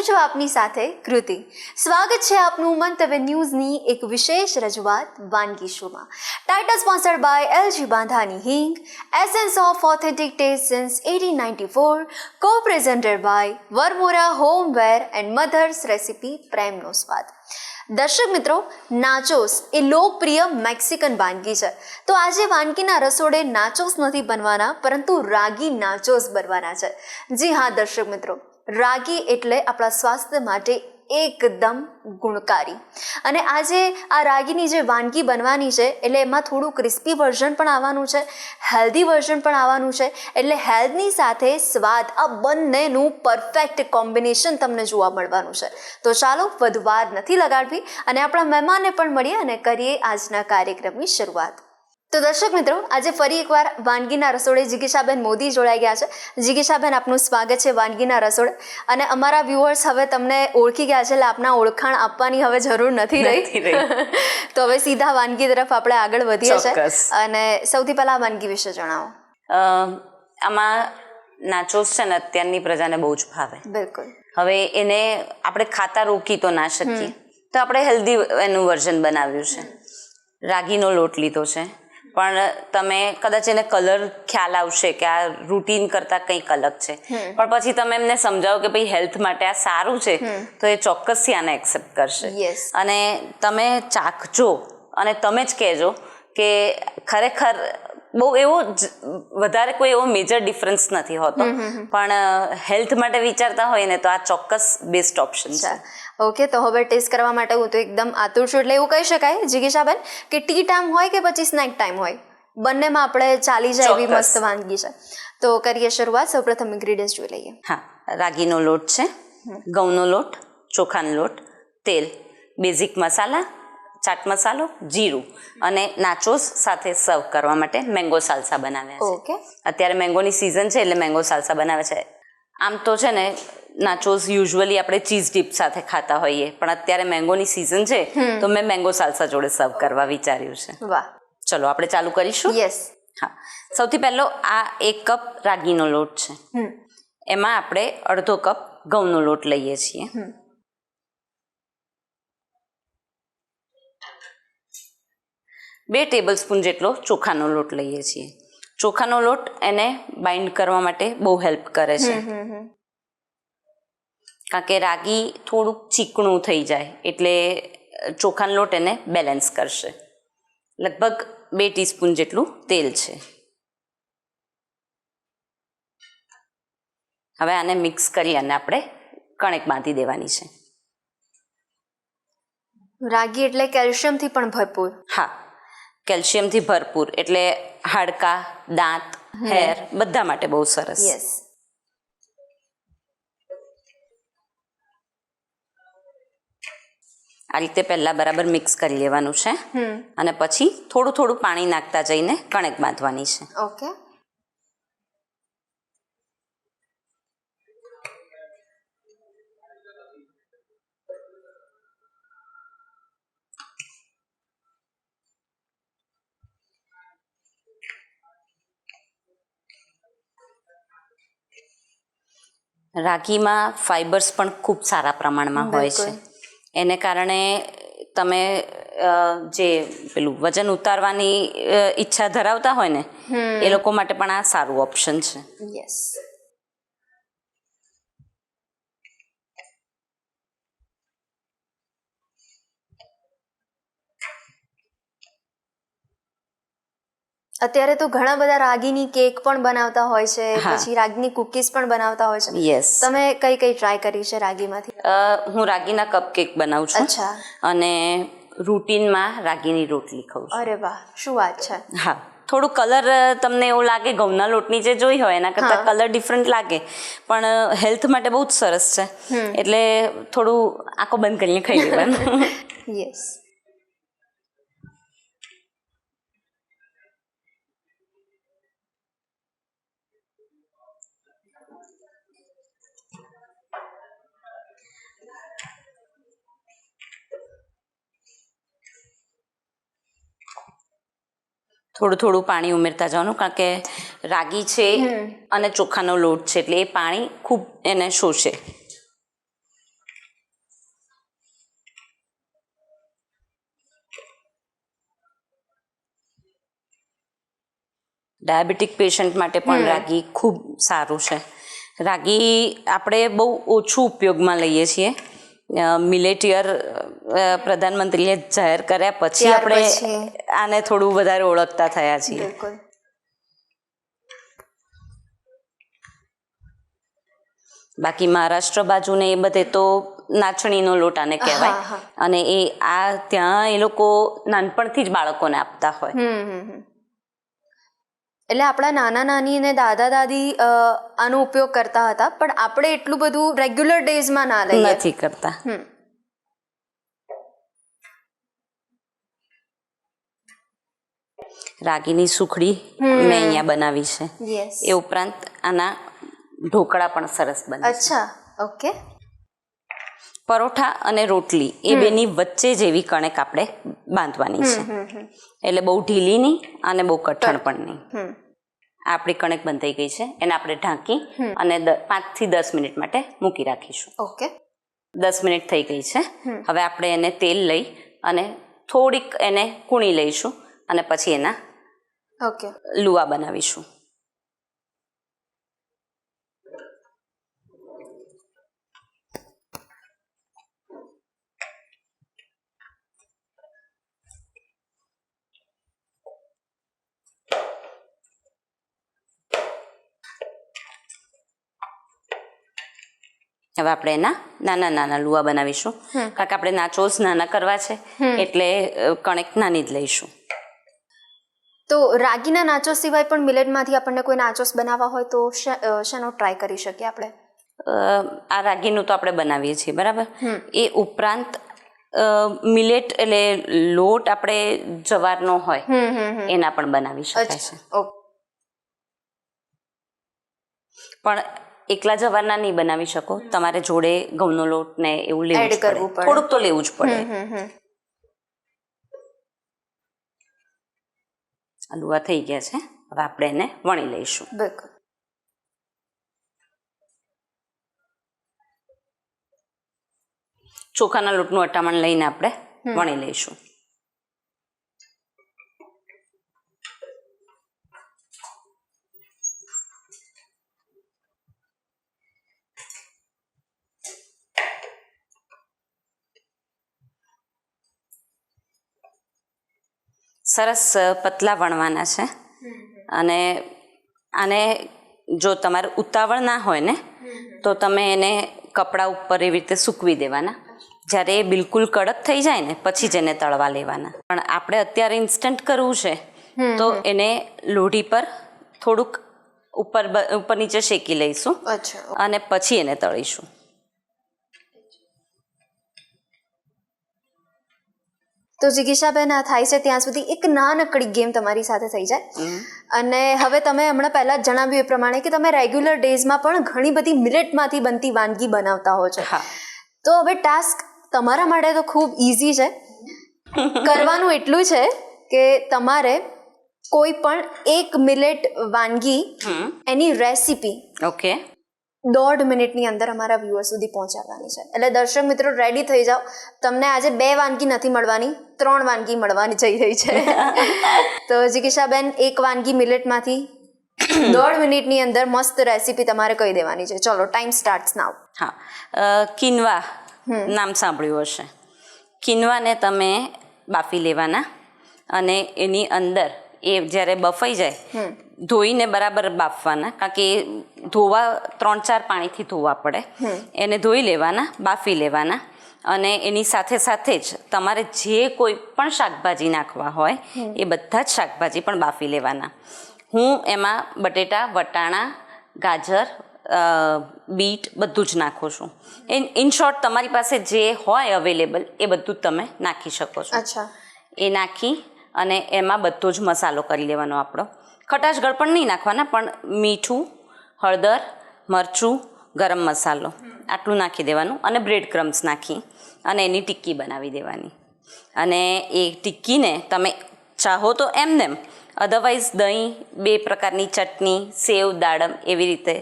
છું આપની સાથે કૃતિ. સ્વાગત છે આપનું મંતવ્ય ન્યૂઝની એક વિશેષ રજૂઆત વાનગી શોમાં. ટાઇટલ સ્પોન્સર્ડ બાય એલજી બાંધાની હિંગ, essence of authentic taste since 1894, co presented by Varmora homeware and mother's recipe પ્રેમનો સ્વાદ. દર્શક મિત્રો, નાચોસ એ લોકપ્રિય મેક્સિકન વાનગી છે. તો આજે વાનગીના રસોડે નાચોસ નથી બનવાના, પરંતુ રાગી નાચોસ બનવાના છે. જી હા દર્શક મિત્રો, રાગી એટલે આપણા સ્વાસ્થ્ય માટે એકદમ ગુણકારી. અને આજે આ રાગીની જે વાનગી બનવાની છે, એટલે એમાં થોડું ક્રિસ્પી વર્ઝન પણ આવવાનું છે, હેલ્ધી વર્ઝન પણ આવવાનું છે. એટલે હેલ્થની સાથે સ્વાદ, આ બંનેનું પરફેક્ટ કોમ્બિનેશન તમને જોવા મળવાનું છે. તો ચાલો વધુ વાર નથી લગાડવી અને આપણા મહેમાનને પણ મળીએ અને કરીએ આજના કાર્યક્રમની શરૂઆત. તો દર્શક મિત્રો, આજે ફરી એકવાર વાનગીના રસોડે જિગીશાબેન મોદી જોડાઈ ગયા છે. જિગીશાબેન, આપનું સ્વાગત છે વાનગીના રસોડે. અને અમારા વ્યુઅર્સ હવે તમને ઓળખી ગયા છે, એટલે આપના ઓળખાણ આપવાની હવે જરૂર નથી રહી. તો હવે સીધા વાનગી તરફ આપણે આગળ વધીએ છીએ. અને સૌથી પહેલા વાનગી વિશે જણાવો. આમાં નાચોસ છે ને, અત્યારની પ્રજાને બહુ જ ભાવે. બિલકુલ. હવે એને આપણે ખાતા રોકી તો ના શકીએ, તો આપણે હેલ્ધી એનું વર્ઝન બનાવ્યું છે. રાગીનો લોટ લીધો છે, પણ તમે કદાચ એને કલર ખ્યાલ આવશે કે આ રૂટીન કરતાં કંઈક અલગ છે, પણ પછી તમે એમને સમજાવો કે ભાઈ હેલ્થ માટે આ સારું છે, તો એ ચોક્કસથી આને એક્સેપ્ટ કરશે. અને તમે ચાખજો અને તમે જ કહેજો કે ખરેખર બહુ એવો વધારે કોઈ એવો મેજર ડિફરન્સ નથી હોતો, પણ હેલ્થ માટે વિચારતા હોય ને તો આ ચોક્કસ બેસ્ટ ઓપ્શન છે. ઓકે, તો હવે ટેસ્ટ કરવા માટે હું તો એકદમ આતુર છું. એટલે એવું કહી શકાય જિગીશાબેન કે ટી ટાઈમ હોય કે પછી સ્નેક ટાઈમ હોય, બંનેમાં આપણે ચાલી જાય એવી મસ્ત વાનગી છે. તો કરીએ શરૂઆત. સૌપ્રથમ ઇન્ગ્રીડિયન્ટ્સ જોઈ લઈએ. હા, રાગીનો લોટ છે, ઘઉંનો લોટ, ચોખાનો લોટ, તેલ, બેઝિક મસાલા, ચાટ મસાલો, જીરું અને નાચોસ સાથે સર્વ કરવા માટે મેંગો સાલ્સા બનાવ્યા છે. ઓકે. અત્યારે મેંગોની સિઝન છે એટલે મેંગો સાલ્સા બનાવે છે. આમ તો છે ને નાચોસ યુઝ્યુઅલી આપણે ચીઝ ડીપ સાથે ખાતા હોઈએ, પણ અત્યારે મેંગોની સિઝન છે તો મેં મેંગો સાલ્સા જોડે સર્વ કરવા વિચાર્યું છે. વાહ. ચલો આપણે ચાલુ કરીશું. યસ. હા, સૌથી પહેલો આ 1 કપ રાગીનો લોટ છે, એમાં આપણે અડધો કપ ઘઉંનો લોટ લઈએ છીએ. 2 ટેબલ સ્પૂન જેટલો ચોખાનો લોટ લઈએ છીએ. ચોખાનો લોટ એને બાઇન્ડ કરવા માટે બહુ હેલ્પ કરે છે, કારણ કે રાગી થોડુંક ચીકણું થઈ જાય એટલે ચોખાનો લોટ એને બેલેન્સ કરશે. લગભગ 2 ટીસ્પૂન જેટલું તેલ છે. હવે આને મિક્સ કરી અને આપણે કણેક બાંધી દેવાની છે. રાગી એટલે કેલ્શિયમથી પણ ભરપૂર. હા, કેલ્શિયમથી ભરપૂર એટલે હાડકાં, દાંત, હેર બધા માટે બહુ સરસ. યસ. આ રીતે પહેલાં બરાબર મિક્સ કરી લેવાનું છે અને પછી થોડું થોડું પાણી નાખતા જઈને કણેક બાંધવાની છે. ઓકે. રાગીમાં ફાઇબર્સ પણ ખૂબ સારા પ્રમાણમાં હોય છે. એને કારણે તમે જે પેલું વજન ઉતારવાની ઈચ્છા ધરાવતા હોય ને એ લોકો માટે પણ આ સારું ઓપ્શન છે. યસ. અત્યારે તો ઘણા બધા રાગીની કેક પણ બનાવતા હોય છે, પછી રાગીની કુકીઝ પણ બનાવતા હોય છે. યસ. તમે કઈ કઈ ટ્રાય કરી છે રાગીમાંથી? હું રાગીના કપ કેક બનાવું છું. અચ્છા. અને રૂટીનમાં રાગીની રોટલી ખાઉં છું. અરે વાહ, શું વાત છે. હા, થોડું કલર તમને એવું લાગે ઘઉંના લોટની જે જોઈ હોય એના કરતાં કલર ડિફરન્ટ લાગે, પણ હેલ્થ માટે બહુ જ સરસ છે, એટલે થોડું આંખો બંધ કરીને ખાઈ લેવાનું. યસ. થોડું થોડું પાણી ઉમેરતા જવાનું, કારણ કે રાગી છે અને ચોખાનો લોટ છે એટલે એ પાણી ખૂબ એને શોષે. ડાયાબિટીક પેશન્ટ માટે પણ રાગી ખૂબ સારું છે. રાગી આપણે બહુ ઓછું ઉપયોગમાં લઈએ છીએ. મિલેટ યર પ્રધાનમંત્રીએ જાહેર કર્યા પછી આપણે આને થોડું વધારે ઓળખતા થયા છીએ. બાકી મહારાષ્ટ્ર બાજુ ને એ બધે તો નાચણીનો લોટ આને કહેવાય, અને ત્યાં એ લોકો નાનપણથી જ બાળકોને આપતા હોય. એટલે આપણા નાના નાની અને દાદા દાદી આનો ઉપયોગ કરતા હતા, પણ આપણે એટલું બધું રેગ્યુલર ડેઝમાં ના લઈએ, નથી કરતા. રાગીની સુખડી મેં અહીંયા બનાવી છે. એ ઉપરાંત આના ઢોકળા પણ સરસ બને. અચ્છા, ઓકે. પરોઠા અને રોટલી એ બેની વચ્ચે જેવી કણક આપણે બાંધવાની છે, એટલે બહુ ઢીલી નહીં અને બહુ કઠણ પણ નહીં. આપણી કણક બંધાઈ ગઈ છે, એને આપણે ઢાંકી અને 5 થી 10 મિનિટ માટે મૂકી રાખીશું. ઓકે, 10 મિનિટ થઈ ગઈ છે. હવે આપણે એને તેલ લઈ અને થોડીક એને કૂણી લઈશું અને પછી એના લુવા બનાવીશું. હવે આપણે એના નાના નાના લુવા બનાવીશું, કારણ કે આપણે નાચોસ નાના કરવા છે એટલે કણક નાની જ લઈશું. તો રાગીના નાચોસ સિવાય પણ મિલેટમાંથી આપણને કોઈ નાચોસ બનાવવા હોય તો શેનો ટ્રાય કરી શકીએ આપણે? આ રાગીનું તો આપણે બનાવીએ છીએ, બરાબર. એ ઉપરાંત મિલેટ એટલે લોટ આપણે જવારનો હોય એના પણ બનાવી શકાય છે. પણ એકલા જવારના નહીં બનાવી શકો, તમારે જોડે ઘઉંનો લોટ ને એવું લેવું જ પડે, થોડુંક તો લેવું જ પડે. લુવા થઈ ગયા છે, હવે આપણે એને વણી લઈશું. ચોખાના લોટનું અટામણ લઈને આપણે વણી લઈશું. સરસ પતલા વણવાના છે, અને આને જો તમારે ઉતાવળ ના હોય ને તો તમે એને કપડા ઉપર એવી રીતે સૂકવી દેવાના. જ્યારે એ બિલકુલ કડક થઈ જાય ને પછી જ એને તળવા લેવાના. પણ આપણે અત્યારે ઇન્સ્ટન્ટ કરવું છે તો એને લોઢી પર થોડુંક ઉપર નીચે શેકી લઈશું અને પછી એને તળીશું. તો જિગીશાબેન, આ થાય છે ત્યાં સુધી એક નાનકડી ગેમ તમારી સાથે થઈ જાય. અને હવે તમે હમણાં પહેલા જ જણાવ્યું એ પ્રમાણે કે તમે રેગ્યુલર ડેઝમાં પણ ઘણી બધી મિલેટમાંથી બનતી વાનગી બનાવતા હો છો. તો હવે ટાસ્ક તમારા માટે તો ખૂબ ઇઝી છે. કરવાનું એટલું છે કે તમારે કોઈ પણ એક મિલેટ વાનગી એની રેસીપી 1.5 મિનિટની અંદર અમારા વ્યુઅર સુધી પહોંચાડવાની છે. એટલે દર્શક મિત્રો રેડી થઈ જાઓ, તમને આજે 2 વાનગી નથી મળવાની, 3 વાનગી મળવાની જઈ રહી છે. તો જિગીશાબેન, એક વાનગી મિલેટમાંથી 1.5 મિનિટની અંદર મસ્ત રેસીપી તમારે કહી દેવાની છે. ચલો, ટાઈમ સ્ટાર્ટ્સ નાઉ. હા, કિનવા નામ સાંભળ્યું હશે. કિનવાને તમે બાફી લેવાના અને એની અંદર એ જ્યારે બફાઈ જાય ધોઈને બરાબર બાફવાના, કારણ કે ધોવા 3-4 પાણીથી ધોવા પડે. એને ધોઈ લેવાના, બાફી લેવાના, અને એની સાથે સાથે જ તમારે જે કોઈ પણ શાકભાજી નાખવા હોય એ બધા જ શાકભાજી પણ બાફી લેવાના. હું એમાં બટેટા, વટાણા, ગાજર, બીટ બધું જ નાખું છું. ઇન શોર્ટ તમારી પાસે જે હોય અવેલેબલ એ બધું તમે નાખી શકો છો. એ નાખી અને એમાં બધો જ મસાલો કરી લેવાનો આપણો. ખટાશ ગળપણ નહીં નાખવાના, પણ મીઠું, હળદર, મરચું, ગરમ મસાલો આટલું નાખી દેવાનું, અને બ્રેડ ક્રમ્સ નાખી અને એની ટિક્કી બનાવી દેવાની. અને એ ટિક્કીને તમે ચાહો તો એમનેમ, અધરવાઇઝ દહીં, 2 પ્રકારની ચટણી, સેવ, દાડમ એવી રીતે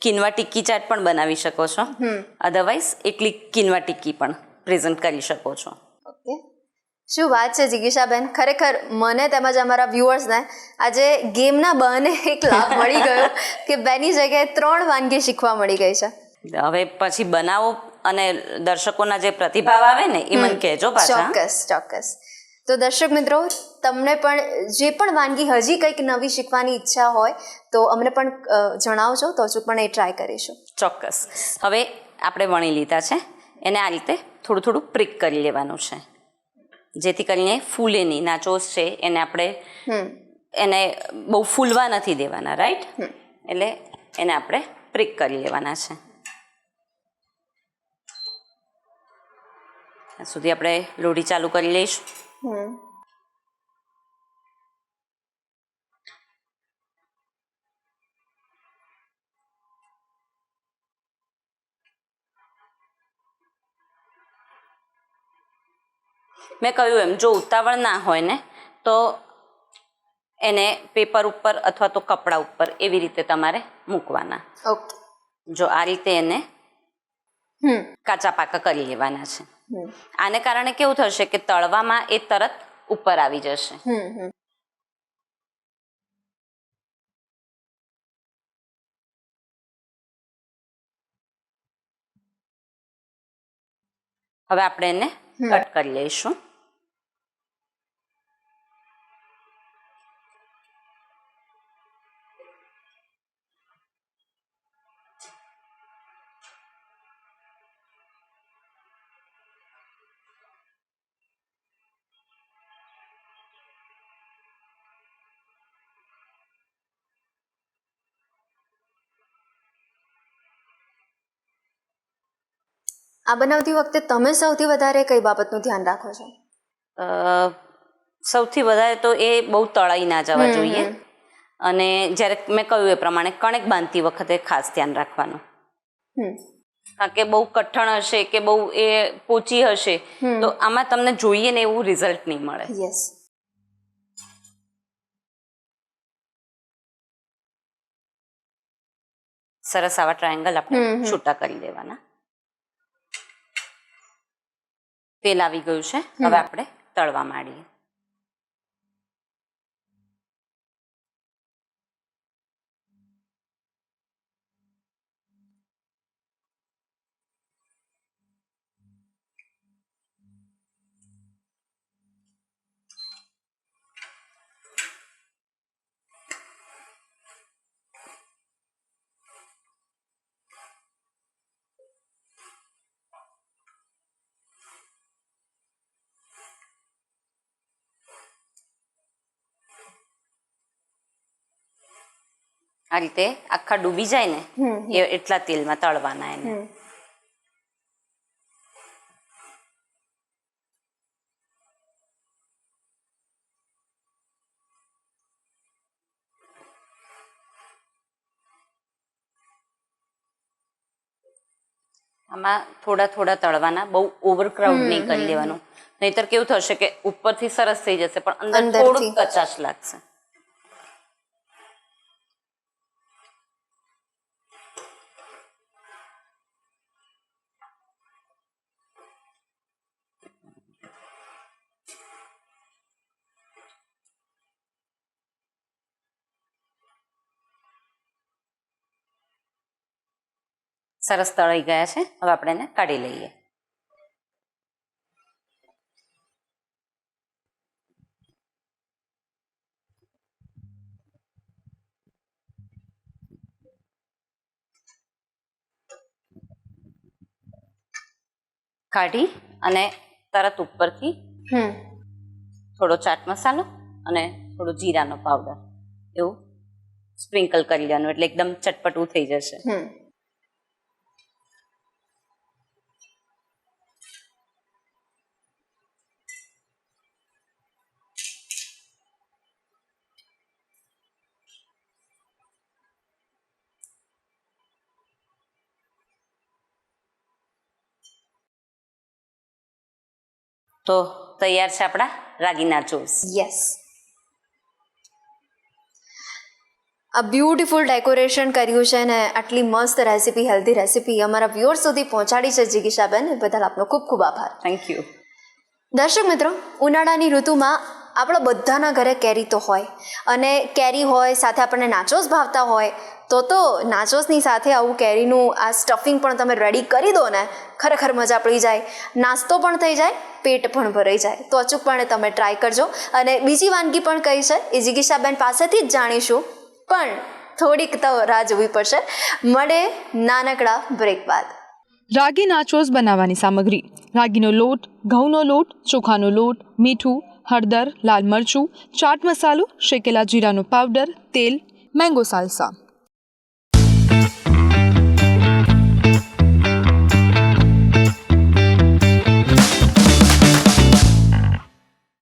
કિનવા ટિક્કી ચાટ પણ બનાવી શકો છો. અધરવાઇઝ એટલી કિનવા ટિક્કી પણ પ્રેઝન્ટ કરી શકો છો. શું વાત છે જિગીશાબેન, ખરેખર મને તેમજ અમારા વ્યુઅર્સને આજે ગેમના બહાને એક લાભ મળી ગયો કે બેની જગ્યાએ 3 વાનગી શીખવા મળી ગઈ છે. હવે પછી બનાવો અને દર્શકોના જે પ્રતિભાવ આવે ને એ મને કહેજો પાછા. ચોક્કસ. તો દર્શક મિત્રો, તમને પણ જે પણ વાનગી હજી કંઈક નવી શીખવાની ઈચ્છા હોય તો અમને પણ જણાવજો, તો હજુ પણ એ ટ્રાય કરીશું. ચોક્કસ. હવે આપણે વણી લીધા છે, એને આ રીતે થોડું થોડું પ્રિક કરી લેવાનું છે, જેથી કરીને ફૂલે નહીં. નાચોસ છે એને આપણે એને બહુ ફૂલવા નથી દેવાના, રાઈટ? એટલે એને આપણે પ્રિક કરી લેવાના છે. ત્યાં સુધી આપણે લોઢી ચાલુ કરી લઈશું. મેં કહ્યું એમ, જો ઉતાવળ ના હોય ને તો એને પેપર ઉપર અથવા તો કપડા ઉપર એવી રીતે તમારે મૂકવાના. ઓકે. જો આ રીતે એને કાચા પાકા કરી લેવાના છે. આને કારણે કેવું થશે કે તળવામાં એ તરત ઉપર આવી જશે. હવે આપણે એને કટ કરી લઈશું. આ બનાવતી વખતે તમે સૌથી વધારે કઈ બાબતનું ધ્યાન રાખો છો? સૌથી વધારે તો એ બહુ તળાઈ ના જવા જોઈએ, અને જ્યારે મેં કહ્યું એ પ્રમાણે કણેક બાંધતી વખતે ખાસ ધ્યાન રાખવાનું. કારણ કે બહુ કઠણ હશે કે બહુ એ પોચી હશે તો આમાં તમને જોઈએ ને એવું રિઝલ્ટ નહીં મળે. યસ. સરસ આવા ટ્રાયેંગલ આપણે છૂટા કરી દેવાના. તેલ આવી ગયું છે, હવે આપણે તળવા માંડીએ. આ રીતે આખા ડૂબી જાય ને એટલા તેલમાં તળવાના એને. આમાં થોડા થોડા તળવાના, બહુ ઓવરક્રાઉડ નહીં કરી લેવાનું, નહીતર કેવું થશે કે ઉપરથી સરસ થઈ જશે પણ અંદર થોડુંક કચાશ લાગશે. સરસ તળાઈ ગયા છે, હવે આપણે એને કાઢી લઈએ. કાઢી અને તરત ઉપરથી થોડો ચાટ મસાલો અને થોડો જીરાનો પાવડર એવું સ્પ્રિંકલ કરી લેવાનું, એટલે એકદમ ચટપટું થઈ જશે. તો તૈયાર છે આપણા રાગી નાચોસ. યસ. આ બ્યુટીફુલ ડેકોરેશન કર્યું છે ને આટલી મસ્ત રેસીપી, હેલ્ધી રેસીપી અમારા વ્યુઅર્સ સુધી પહોંચાડી છે જિગીશાબેન, એ બદલ આપનો ખૂબ ખૂબ આભાર. Thank you. દર્શક મિત્રો, ઉનાળાની ઋતુમાં આપણા બધાના ઘરે કેરી તો હોય, અને કેરી હોય સાથે આપણને નાચોસ ભાવતા હોય તો નાચોસની સાથે આવું કેરીનું આ સ્ટફિંગ પણ તમે રેડી કરી દો ને, ખરેખર મજા પડી જાય. નાસ્તો પણ થઈ જાય, પેટ પણ ભરાઈ જાય. તો અચૂકપણે તમે ટ્રાય કરજો. અને બીજી વાનગી પણ કઈ છે એ જિગીશાબેન પાસેથી જ જાણીશું, પણ થોડીક તો રાહ જોવી પડશે. મળે નાનકડા બ્રેક બાદ. રાગી નાચોસ બનાવવાની સામગ્રી: રાગીનો લોટ, ઘઉંનો લોટ, ચોખાનો લોટ, મીઠું, હળદર, લાલ મરચું, ચાટ મસાલો, શેકેલા જીરાનો પાવડર, તેલ, મેંગો સાલ્સા.